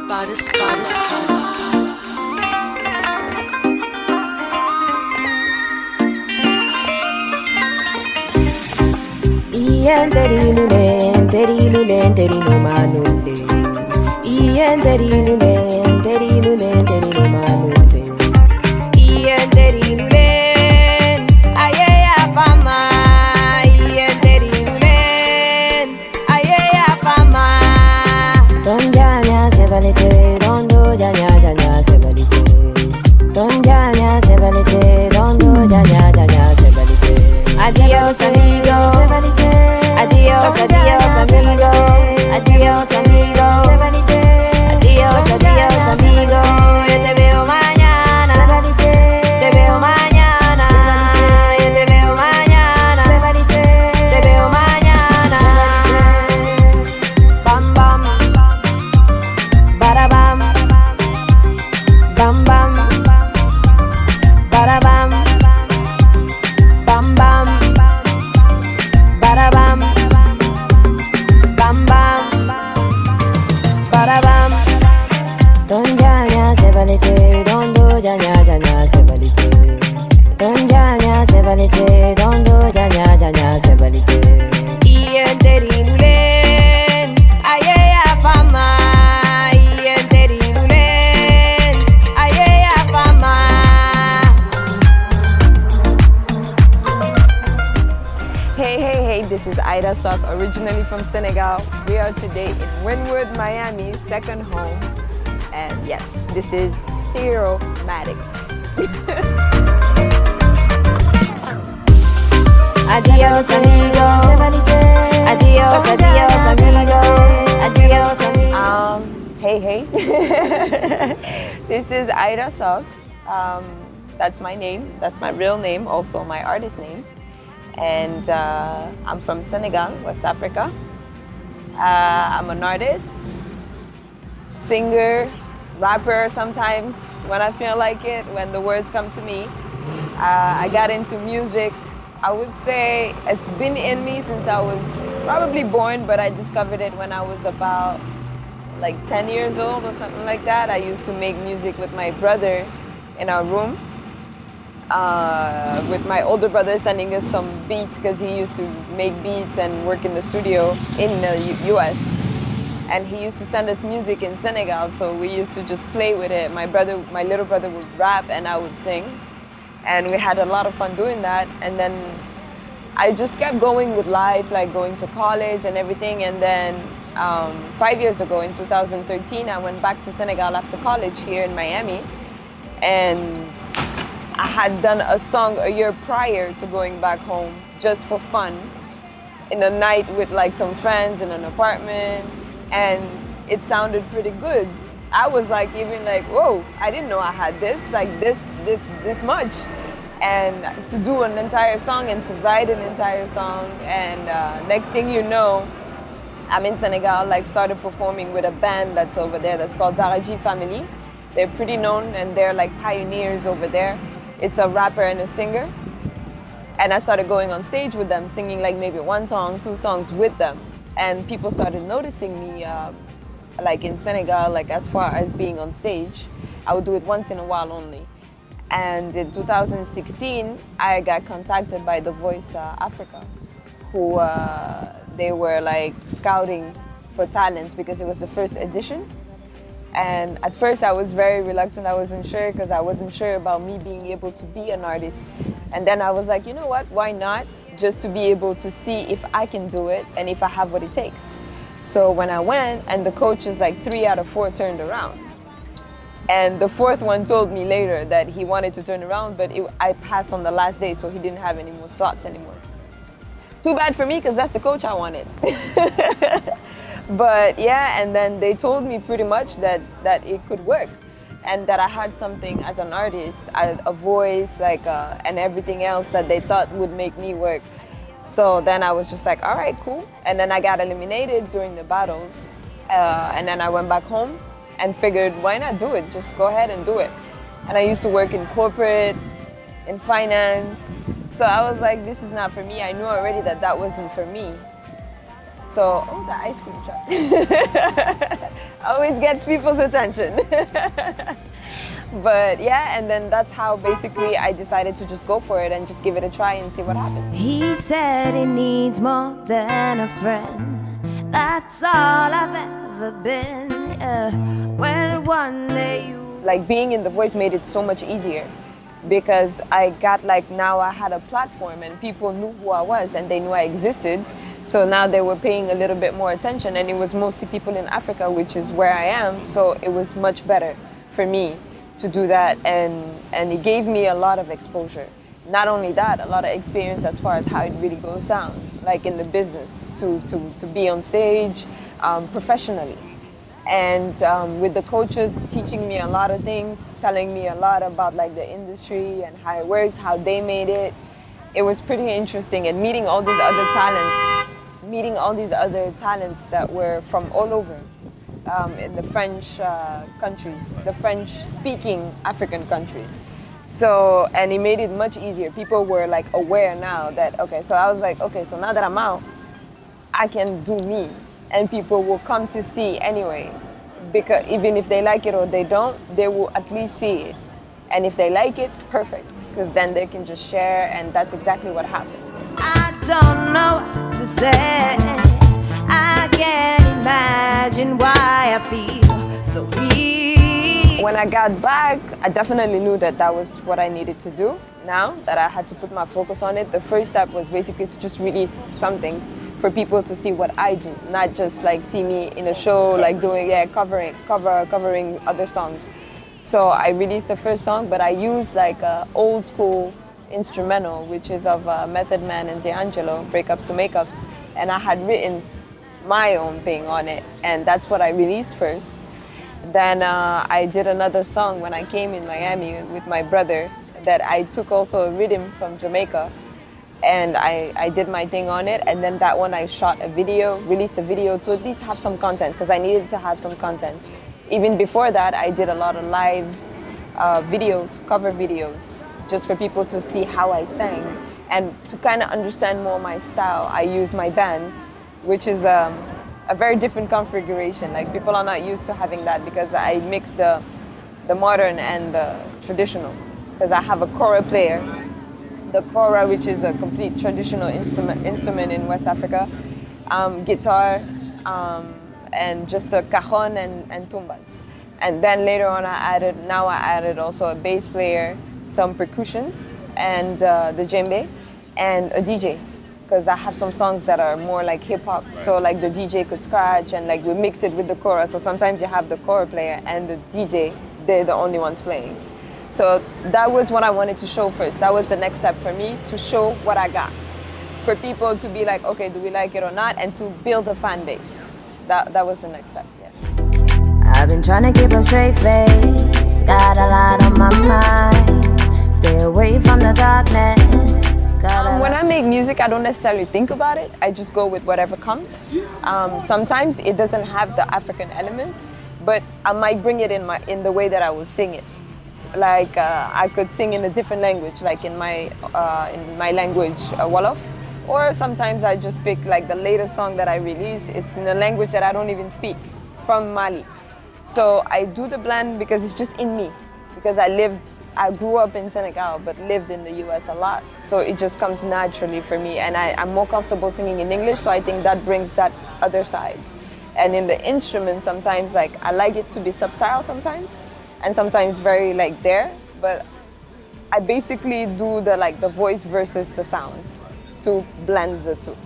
baddest cunt. Ienterinu manunde. Ienterinu manunde. Ienterinu aye afama. Ienterinu aye afama. Don janya sebalite, don do janya sebalite. Don janya sebalite, don do janya sebalite. Adios amigo, adios, adios amigo, adios amigo, adios, adios amigo. Yo te veo mañana, te veo mañana, yo te veo mañana, te veo mañana. Bam bam, bara bam, bam bam, bara bam. Bam bam, bada bam, bam bam, bada bam. Don janya sebalite, don do janya sebalite. Don janya sebalite, don do janya sebalite. Ienterinulen, aye afama. Ienterinulen, aye afama. Hey, this is Aida Sock, originally from Senegal. We are today in Wynwood, Miami, second home. And yes, this is Theorematic. Adios amigo, adios, adios amigo, adios amigo. Hey. This is Aida Sock. That's my name. That's my real name, also my artist name. And I'm from Senegal, West Africa. I'm an artist, singer, rapper sometimes when I feel like it, when the words come to me. I got into music. I would say it's been in me since I was probably born, but I discovered it when I was about like 10 years old or something like that. I used to make music with my brother in our room. With my older brother sending us some beats because he used to make beats and work in the studio in the US. And he used to send us music in Senegal, so we used to just play with it. My little brother would rap and I would sing. And we had a lot of fun doing that. And then I just kept going with life, like going to college and everything. And then 5 years ago, in 2013, I went back to Senegal after college here in Miami. And I had done a song a year prior to going back home just for fun in a night with like some friends in an apartment, and it sounded pretty good. I was like even like, whoa, I didn't know I had this much. And to do an entire song and to write an entire song, and next thing you know, I'm in Senegal, like started performing with a band that's over there that's called Daraji Family. They're pretty known and they're like pioneers over there. It's a rapper and a singer. And I started going on stage with them, singing like maybe one song, two songs with them. And people started noticing me like in Senegal, like as far as being on stage. I would do it once in a while only. And in 2016, I got contacted by The Voice Africa, who they were like scouting for talents because it was the first edition. And at first I was very reluctant, I wasn't sure because I wasn't sure about me being able to be an artist. And then I was like, you know what, why not? Just to be able to see if I can do it and if I have what it takes. So when I went, and the coaches, like 3 out of 4 turned around. And the fourth one told me later that he wanted to turn around, but I passed on the last day, so he didn't have any more slots anymore. Too bad for me, because that's the coach I wanted. But yeah, and then they told me pretty much that it could work, and that I had something as an artist, a voice, like, and everything else that they thought would make me work. So then I was just like, all right, cool. And then I got eliminated during the battles, and then I went back home and figured, why not do it? Just go ahead and do it. And I used to work in corporate, in finance. So I was like, this is not for me. I knew already that that wasn't for me. So, oh, the ice cream truck. Oh always gets people's attention. But yeah, and then that's how basically I decided to just go for it and just give it a try and see what happens. He said he needs more than a friend. That's all I've ever been. Well, one day you... Like being in The Voice made it so much easier because I got like, now I had a platform and people knew who I was and they knew I existed. So now they were paying a little bit more attention, and it was mostly people in Africa, which is where I am. So it was much better for me to do that, and it gave me a lot of exposure. Not only that, a lot of experience as far as how it really goes down, like in the business, to be on stage professionally. And with the coaches teaching me a lot of things, telling me a lot about like the industry and how it works, how they made it. It was pretty interesting, and meeting all these other talents that were from all over. In the French countries, the French-speaking African countries. So, and it made it much easier. People were like aware now that, okay, so I was like, okay, so now that I'm out, I can do me. And people will come to see anyway. Because even if they like it or they don't, they will at least see it. And if they like it, perfect. Because then they can just share, and that's exactly what happens. I don't know what to say. I can't imagine why I feel so weak. When I got back, I definitely knew that that was what I needed to do. Now that I had to put my focus on it, the first step was basically to just release something for people to see what I do, not just like see me in a show like doing covering other songs. So I released the first song, but I used like a old school instrumental, which is of Method Man and D'Angelo, Breakups to Makeups, and I had written my own thing on it, and that's what I released first. Then I did another song when I came in Miami with my brother that I took also a rhythm from Jamaica, and I did my thing on it, and then that one I shot a video, released a video to at least have some content, because I needed to have some content. Even before that, I did a lot of lives, videos, cover videos, just for people to see how I sang, and to kind of understand more my style. I use my band, which is a very different configuration. Like people are not used to having that, because I mix the modern and the traditional. Because I have a kora player, the kora, which is a complete traditional instrument in West Africa, guitar, and just a cajon and tumbas. And then later on I added also a bass player, some percussions, and the djembe, and a DJ. Because I have some songs that are more like hip hop, so like the DJ could scratch and like we mix it with the kora. So sometimes you have the kora player and the DJ, they're the only ones playing. So that was what I wanted to show first. That was the next step for me, to show what I got. For people to be like, okay, do we like it or not? And to build a fan base. That was the next step, yes. I've been trying to keep a straight face, got a lot on my mind. Stay away from the darkness. When I make music, I don't necessarily think about it. I just go with whatever comes. Sometimes it doesn't have the African elements, but I might bring it in the way that I will sing it. Like I could sing in a different language, like in my language, Wolof. Or sometimes I just pick like the latest song that I release. It's in a language that I don't even speak, from Mali. So I do the blend because it's just in me. Because I grew up in Senegal, but lived in the US a lot. So it just comes naturally for me. And I'm more comfortable singing in English, so I think that brings that other side. And in the instrument, sometimes like I like it to be subtle sometimes, and sometimes very like there. But I basically do the voice versus the sound to blend the two.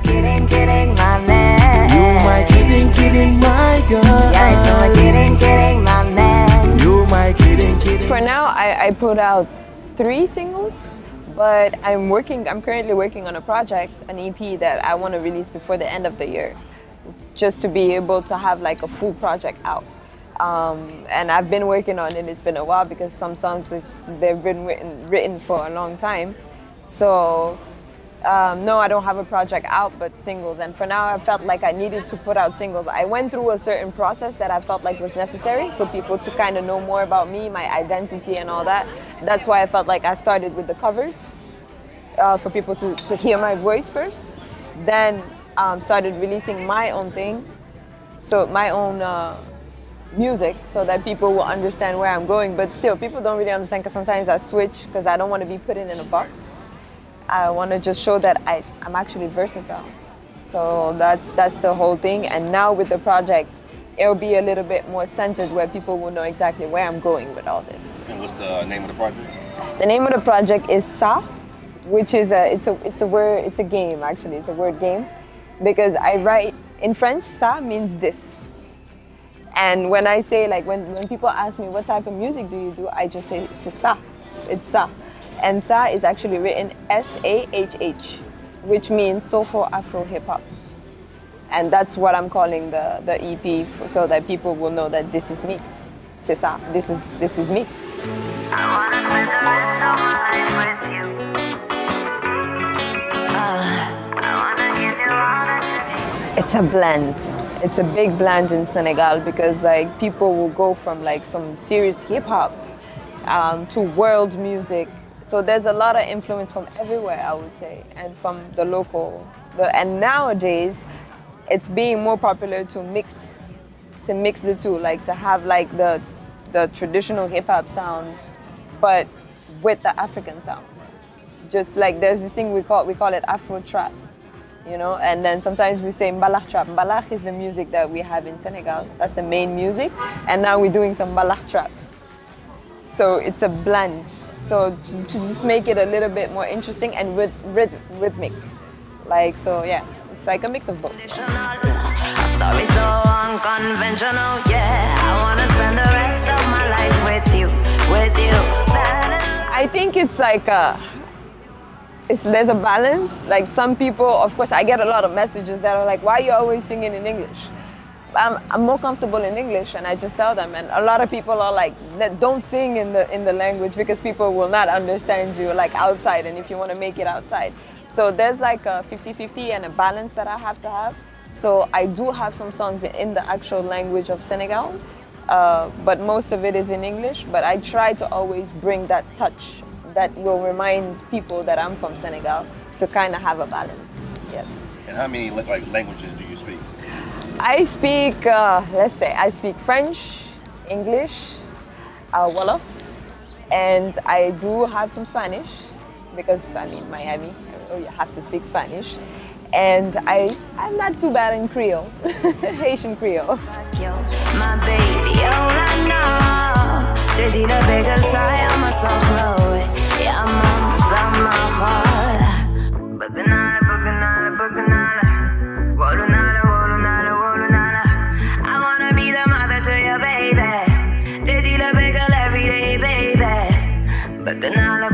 Kidding, my man. You my kidding, my girl. Yeah, kidding, my man. You my kidding. For now, I put out 3 singles, but I'm currently working on a project, an EP that I want to release before the end of the year, just to be able to have like a full project out. And I've been working on it. It's been a while because some songs they've been written for a long time. So no, I don't have a project out, but singles. And for now, I felt like I needed to put out singles. I went through a certain process that I felt like was necessary for people to kind of know more about me, my identity and all that. That's why I felt like I started with the covers for people to hear my voice first. Then started releasing my own thing. so my own music, so that people will understand where I'm going. But still, people don't really understand because sometimes I switch because I don't want to be put in a box. I want to just show that I'm actually versatile. So that's the whole thing. And now with the project, it'll be a little bit more centered where people will know exactly where I'm going with all this. And what's the name of the project? The name of the project is Sa, which is it's a game actually. It's a word game, because I write in French. Sa means this. And when I say, like, when people ask me what type of music do you do, I just say c'est ça, it's ça. And ça is actually written S-A-H-H, which means soulful Afro hip hop. And that's what I'm calling the EP, so that people will know that this is me. C'est ça, this is me. I wanna spend the rest of my life with you. I wanna give you all that. It's a blend. It's a big blend in Senegal, because like people will go from like some serious hip hop to world music. So there's a lot of influence from everywhere, I would say, and from the local. And nowadays, it's being more popular to mix the two, like to have like the traditional hip hop sounds, but with the African sounds. Just like there's this thing we call it Afro trap. You know, and then sometimes we say mbalakh trap. Mbalakh is the music that we have in Senegal. That's the main music. And now we're doing some mbalakh trap. So it's a blend. So to just make it a little bit more interesting and rhythmic. Like, so yeah, it's like a mix of both. A story so unconventional, yeah. I wanna spend the rest of my life with you. I think it's like there's a balance. Like some people, of course, I get a lot of messages that are like, why are you always singing in English? I'm more comfortable in English, and I just tell them. And a lot of people are like, don't sing in the language, because people will not understand you like outside, and if you want to make it outside. So there's like a 50-50 and a balance that I have to have. So I do have some songs in the actual language of Senegal, but most of it is in English. But I try to always bring that touch that will remind people that I'm from Senegal, to kind of have a balance, yes. And how many languages do you speak? I speak, let's say, I speak French, English, Wolof, and I do have some Spanish, because I mean, Miami, you have to speak Spanish. And I'm not too bad in Creole, Haitian Creole. My baby, all I know. They did a bigger side, I'm a soft low. Yeah, I'm my heart. Baganala. Wolunala. I wanna be the mother to your baby. They did a bigger every day, baby. Baganala.